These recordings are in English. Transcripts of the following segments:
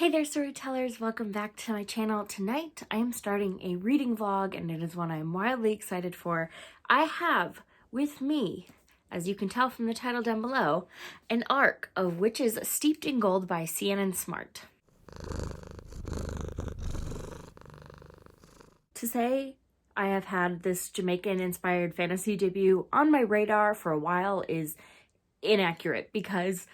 Hey there, storytellers! Welcome back to my channel. Tonight I am starting a reading vlog, and it is one I'm wildly excited for. I have with me, as you can tell from the title down below, an arc of Witches Steeped in Gold by Ciannon Smart. To say I have had this Jamaican-inspired fantasy debut on my radar for a while is inaccurate, because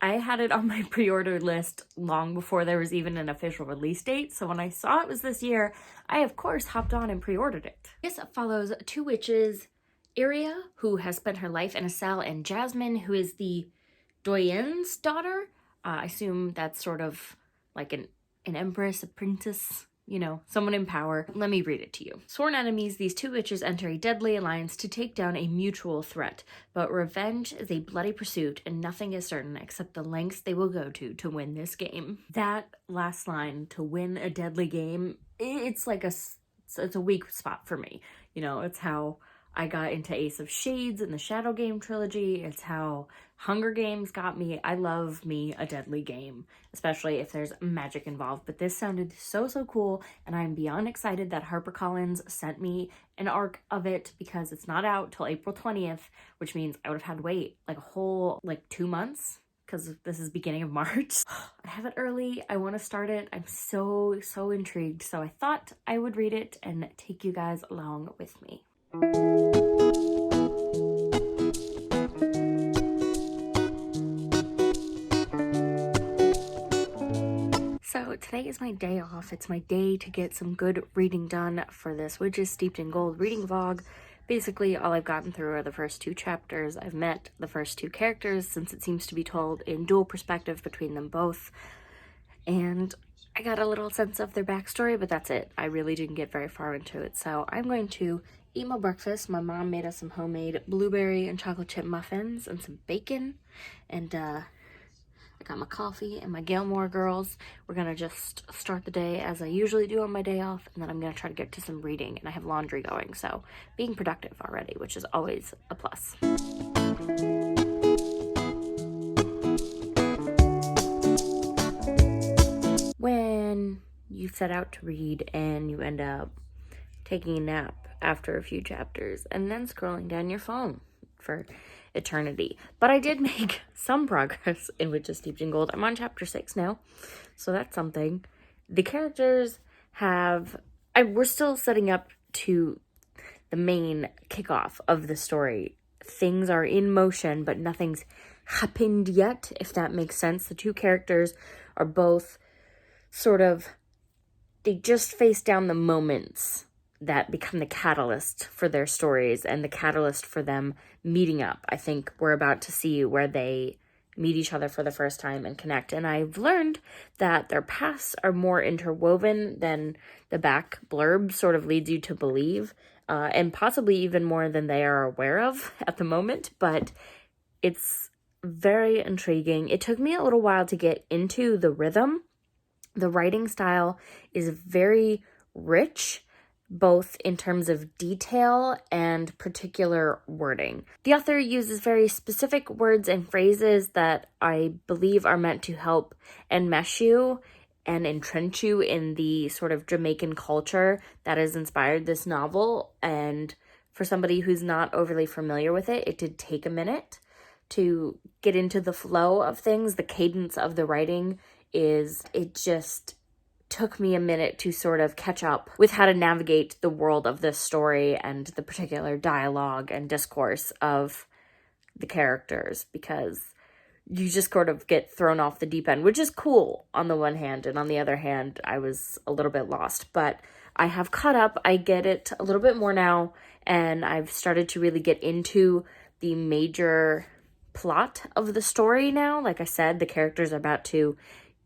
I had it on my pre-order list long before there was even an official release date, so when I saw it was this year, I of course hopped on and pre-ordered it. This follows two witches, Iria, who has spent her life in a cell, and Jasmine, who is the doyenne's daughter. I assume that's sort of like an empress, a princess, you know, someone in power. Let me read it to you. Sworn enemies, these two witches enter a deadly alliance to take down a mutual threat. But revenge is a bloody pursuit, and nothing is certain except the lengths they will go to win this game. That last line, to win a deadly game, it's like it's a weak spot for me. You know, it's how I got into Ace of Shades and the Shadow Game trilogy. It's how Hunger Games got me. I love me a deadly game, especially if there's magic involved. But this sounded so cool, and I'm beyond excited that HarperCollins sent me an arc of it, because it's not out till April 20th, which means I would have had to wait like a whole 2 months, because this is beginning of March. I have it early. I want to start it. I'm so intrigued. So I thought I would read it and take you guys along with me. So today is my day off. It's my day to get some good reading done for this Witches Steeped in Gold reading vlog. Basically, all I've gotten through are the first two chapters. I've met the first two characters, since it seems to be told in dual perspective between them both. And I got a little sense of their backstory, but that's it. I really didn't get very far into it. So I'm going to eat my breakfast. My mom made us some homemade blueberry and chocolate chip muffins and some bacon. And I got my coffee and my Gilmore Girls. We're gonna just start the day as I usually do on my day off, and then I'm gonna try to get to some reading, and I have laundry going, so being productive already, which is always a plus. When you set out to read and you end up taking a nap after a few chapters and then scrolling down your phone for eternity. But I did make some progress in Witches Steeped in Gold. I'm on chapter 6 now, so that's something. The characters we're still setting up to the main kickoff of the story. Things are in motion, but nothing's happened yet, if that makes sense. The two characters are both they just face down the moments that become the catalyst for their stories and the catalyst for them meeting up. I think we're about to see where they meet each other for the first time and connect. And I've learned that their paths are more interwoven than the back blurb sort of leads you to believe, and possibly even more than they are aware of at the moment. But it's very intriguing. It took me a little while to get into the rhythm. The writing style is very rich, both in terms of detail and particular wording. The author uses very specific words and phrases that I believe are meant to help enmesh you and entrench you in the sort of Jamaican culture that has inspired this novel. And for somebody who's not overly familiar with it, it did take a minute to get into the flow of things. The cadence of the writing it just took me a minute to sort of catch up with how to navigate the world of this story and the particular dialogue and discourse of the characters, because you just sort of get thrown off the deep end, which is cool on the one hand, and on the other hand, I was a little bit lost. But I have caught up. I get it a little bit more now, and I've started to really get into the major plot of the story now. Like I said, the characters are about to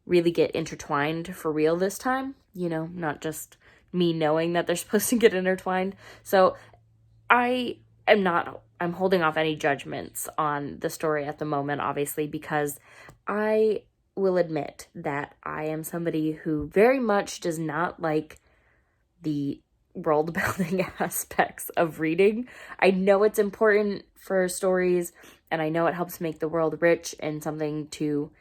really get intertwined for real this time, you know, not just me knowing that they're supposed to get intertwined. So I'm holding off any judgments on the story at the moment, obviously, because I will admit that I am somebody who very much does not like the world building aspects of reading. I know it's important for stories, and I know it helps make the world rich and something to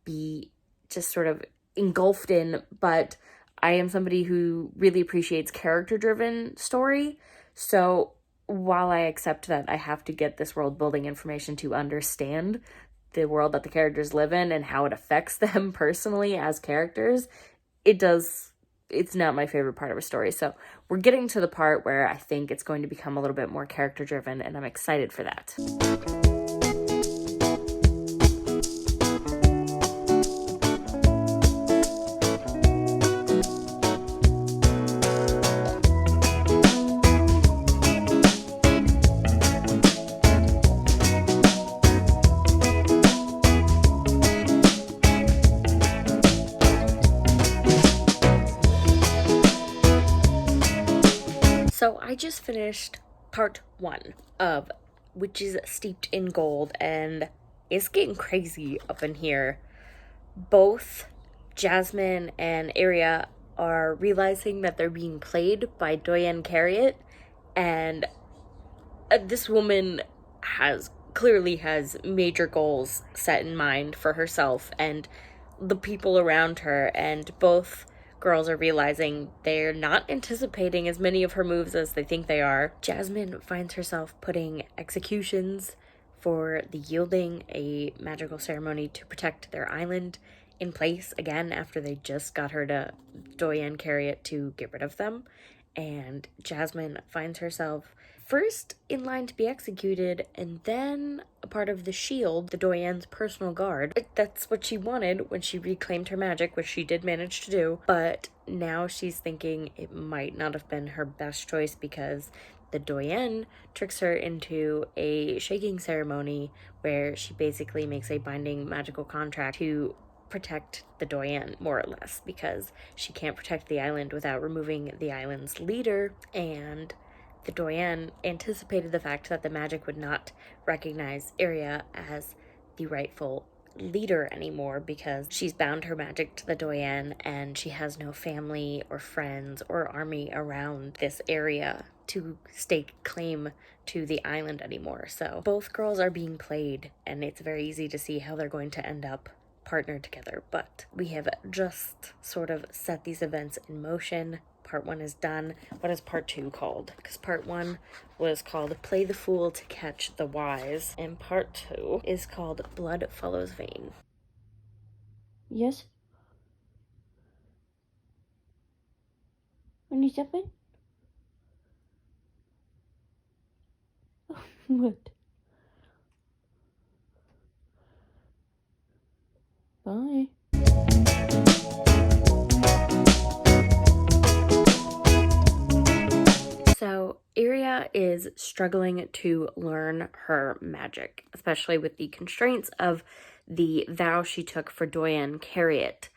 be just sort of engulfed in, but I am somebody who really appreciates character-driven story. So while I accept that I have to get this world building information to understand the world that the characters live in and how it affects them personally as characters, it's not my favorite part of a story. So we're getting to the part where I think it's going to become a little bit more character-driven, and I'm excited for that. So I just finished part 1 of Witches Steeped in Gold, and it's getting crazy up in here. Both Jasmine and Aria are realizing that they're being played by Doyen Carriot, and this woman clearly has major goals set in mind for herself and the people around her, and both girls are realizing they're not anticipating as many of her moves as they think they are. Jasmine finds herself putting executions for the Yielding, a magical ceremony to protect their island, in place again after they just got her to Doyen Carriot to get rid of them. And Jasmine finds herself first in line to be executed, and then a part of the shield, the Doyen's personal guard. That's what she wanted when she reclaimed her magic, which she did manage to do, but now she's thinking it might not have been her best choice because the Doyen tricks her into a shaking ceremony where she basically makes a binding magical contract to protect the Doyen, more or less, because she can't protect the island without removing the island's leader, and the Doyen anticipated the fact that the magic would not recognize Aria as the rightful leader anymore because she's bound her magic to the Doyen and she has no family or friends or army around this area to stake claim to the island anymore. So both girls are being played, and it's very easy to see how they're going to end up partnered together, but we have just sort of set these events in motion. Part 1 is done. What is part 2 called? Because part 1 was called Play the Fool to Catch the Wise, and part 2 is called Blood Follows Vein. Yes? What needs to happen? What? Bye. So Aria is struggling to learn her magic, especially with the constraints of the vow she took for Doyen Carriot.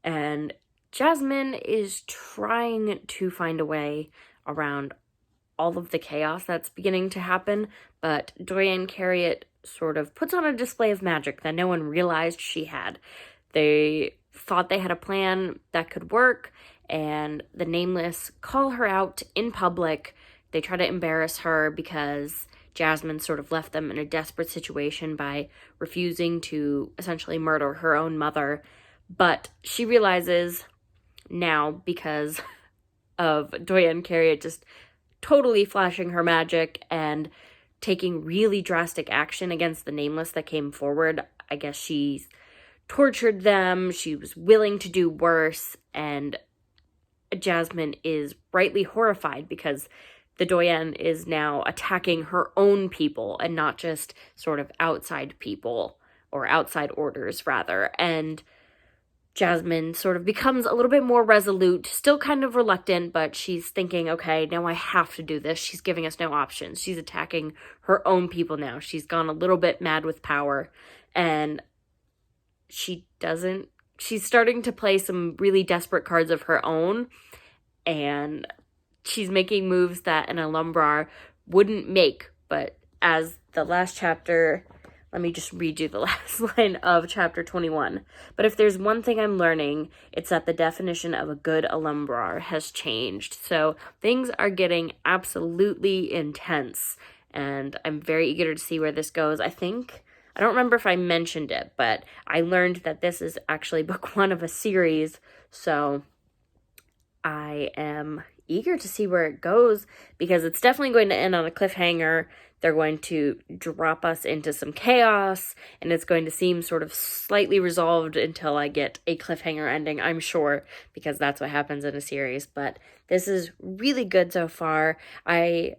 And Jasmine is trying to find a way around all of the chaos that's beginning to happen, but Doyen Carriot sort of puts on a display of magic that no one realized she had. They thought they had a plan that could work, and the Nameless call her out in public. They try to embarrass her because Jasmine sort of left them in a desperate situation by refusing to essentially murder her own mother. But she realizes now, because of Doyen Carriot just totally flashing her magic and taking really drastic action against the Nameless that came forward. I guess she tortured them, she was willing to do worse, and Jasmine is rightly horrified because the Doyen is now attacking her own people and not just sort of outside people, or outside orders rather. And Jasmine sort of becomes a little bit more resolute, still kind of reluctant, but she's thinking, okay, now I have to do this. She's giving us no options. She's attacking her own people now. She's gone a little bit mad with power, and she's starting to play some really desperate cards of her own, and she's making moves that an Alumbrar wouldn't make. But as the last chapter, let me just read you the last line of chapter 21. But if there's one thing I'm learning, it's that the definition of a good Alumbrar has changed. So things are getting absolutely intense, and I'm very eager to see where this goes. I think I don't remember if I mentioned it, but I learned that this is actually book 1 of a series, so I am eager to see where it goes, because it's definitely going to end on a cliffhanger. They're going to drop us into some chaos, and it's going to seem sort of slightly resolved until I get a cliffhanger ending, I'm sure, because that's what happens in a series. But this is really good so far. I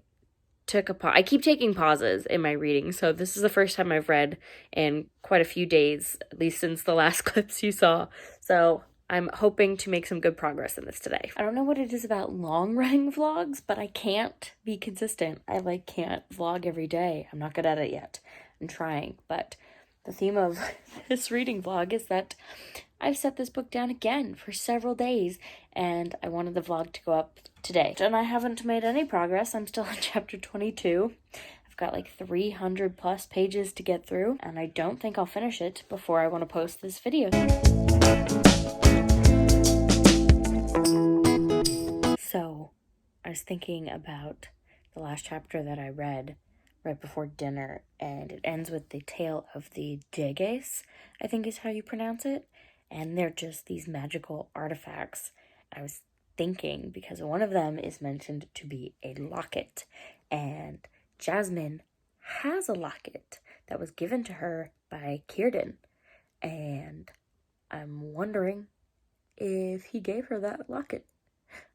keep taking pauses in my reading, so this is the first time I've read in quite a few days, at least since the last clips you saw. So I'm hoping to make some good progress in this today. I don't know what it is about long running vlogs, but I can't be consistent. I can't vlog every day. I'm not good at it yet. I'm trying, but the theme of this reading vlog is that I've set this book down again for several days, and I wanted the vlog to go up today. And I haven't made any progress. I'm still on chapter 22. I've got like 300 plus pages to get through, and I don't think I'll finish it before I want to post this video. So, I was thinking about the last chapter that I read right before dinner, and it ends with the tale of the Jeges, I think is how you pronounce it, and they're just these magical artifacts. I was thinking, because one of them is mentioned to be a locket, and Jasmine has a locket that was given to her by Círdan, and I'm wondering if he gave her that locket.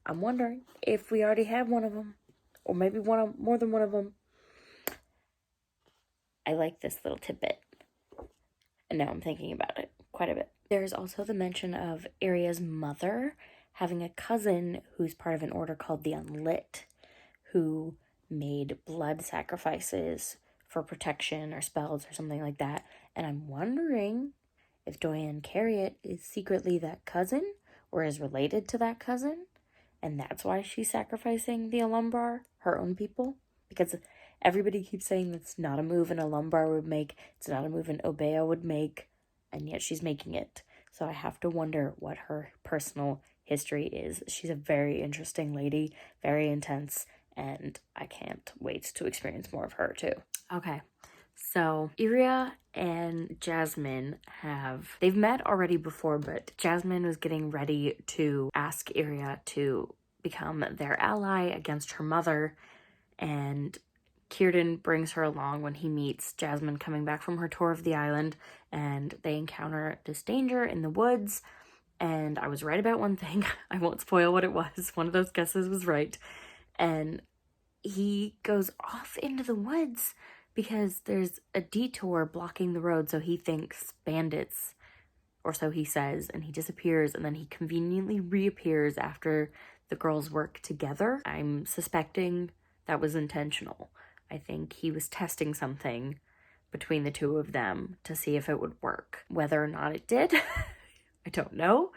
I'm wondering if we already have one of them, or maybe more than one of them. I like this little tidbit, and now I'm thinking about it quite a bit. There's also the mention of Aria's mother having a cousin who's part of an order called the Unlit, who made blood sacrifices for protection or spells or something like that. And I'm wondering if Doyen Carriot is secretly that cousin, or is related to that cousin, and that's why she's sacrificing the Alumbar, her own people. Because everybody keeps saying that's not a move an Alumbar would make, it's not a move an Obeah would make, and yet she's making it. So I have to wonder what her personal history is. She's a very interesting lady, very intense, and I can't wait to experience more of her too. Okay, so Iria and Jasmine they've met already before, but Jasmine was getting ready to ask Iria to become their ally against her mother, and Círdan brings her along when he meets Jasmine coming back from her tour of the island, and they encounter this danger in the woods. And I was right about one thing. I won't spoil what it was. One of those guesses was right. And he goes off into the woods because there's a detour blocking the road, so he thinks bandits, or so he says, and he disappears, and then he conveniently reappears after the girls work together. I'm suspecting that was intentional. I think he was testing something between the two of them to see if it would work. Whether or not it did, I don't know.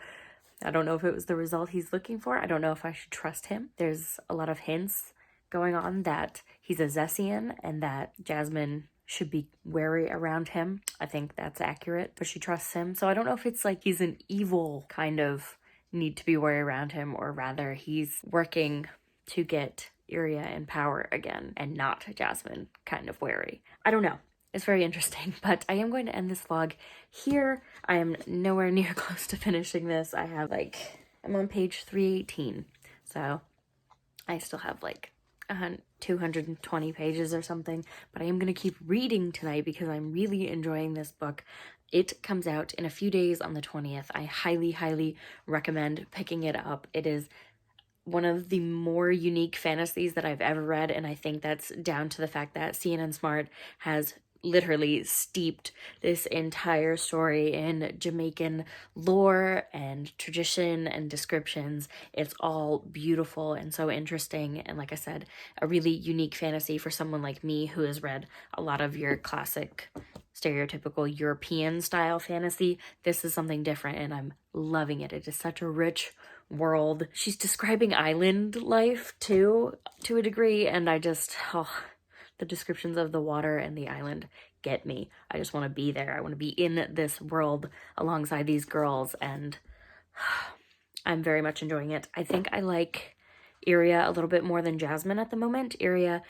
I don't know if it was the result he's looking for. I don't know if I should trust him. There's a lot of hints going on that he's a Zessian and that Jasmine should be wary around him. I think that's accurate, but she trusts him. So I don't know if it's like he's an evil kind of need to be wary around him, or rather he's working to get Iria in power again and not Jasmine kind of wary. I don't know. It's very interesting, but I am going to end this vlog here. I am nowhere near close to finishing this. I'm on page 318, so I still have like 220 pages or something, but I am going to keep reading tonight because I'm really enjoying this book. It comes out in a few days on the 20th. I highly, highly recommend picking it up. It is one of the more unique fantasies that I've ever read, and I think that's down to the fact that Ciannon Smart has literally steeped this entire story in Jamaican lore and tradition and descriptions. It's all beautiful and so interesting, and like I said, a really unique fantasy for someone like me who has read a lot of your classic stereotypical European style fantasy. This is something different, and I'm loving it. It is such a rich world. She's describing island life too, to a degree, and the descriptions of the water and the island get me. I just want to be there. I want to be in this world alongside these girls, and I'm very much enjoying it. I think I like Iria a little bit more than Jasmine at the moment. Iria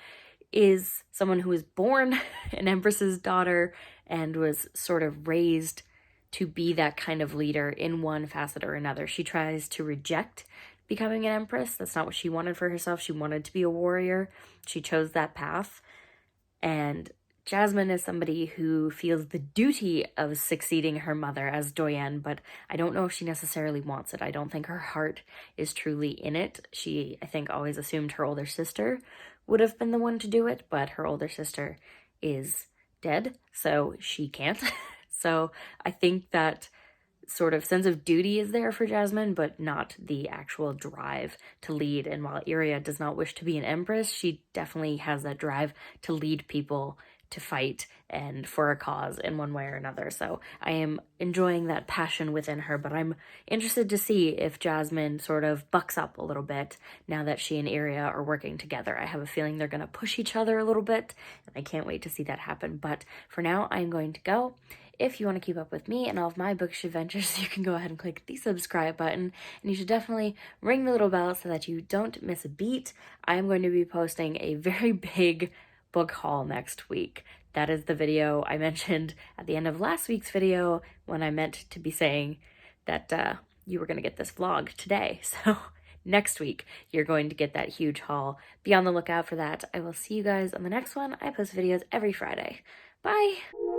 is someone who was born an empress's daughter and was sort of raised to be that kind of leader in one facet or another. She tries to reject becoming an empress. That's not what she wanted for herself. She wanted to be a warrior. She chose that path. And Jasmine is somebody who feels the duty of succeeding her mother as Doyen, but I don't know if she necessarily wants it. I don't think her heart is truly in it. She, I think, always assumed her older sister would have been the one to do it, but her older sister is dead, so she can't. So I think that sort of sense of duty is there for Jasmine, but not the actual drive to lead. And while Iria does not wish to be an empress, she definitely has that drive to lead people to fight and for a cause in one way or another. So I am enjoying that passion within her, but I'm interested to see if Jasmine sort of bucks up a little bit now that she and Iria are working together. I have a feeling they're going to push each other a little bit, and I can't wait to see that happen. But for now, I'm going to go. If you want to keep up with me and all of my bookish adventures, you can go ahead and click the subscribe button, and you should definitely ring the little bell so that you don't miss a beat. I am going to be posting a very big book haul next week. That is the video I mentioned at the end of last week's video when I meant to be saying that you were going to get this vlog today. So next week, you're going to get that huge haul. Be on the lookout for that. I will see you guys on the next one. I post videos every Friday. Bye!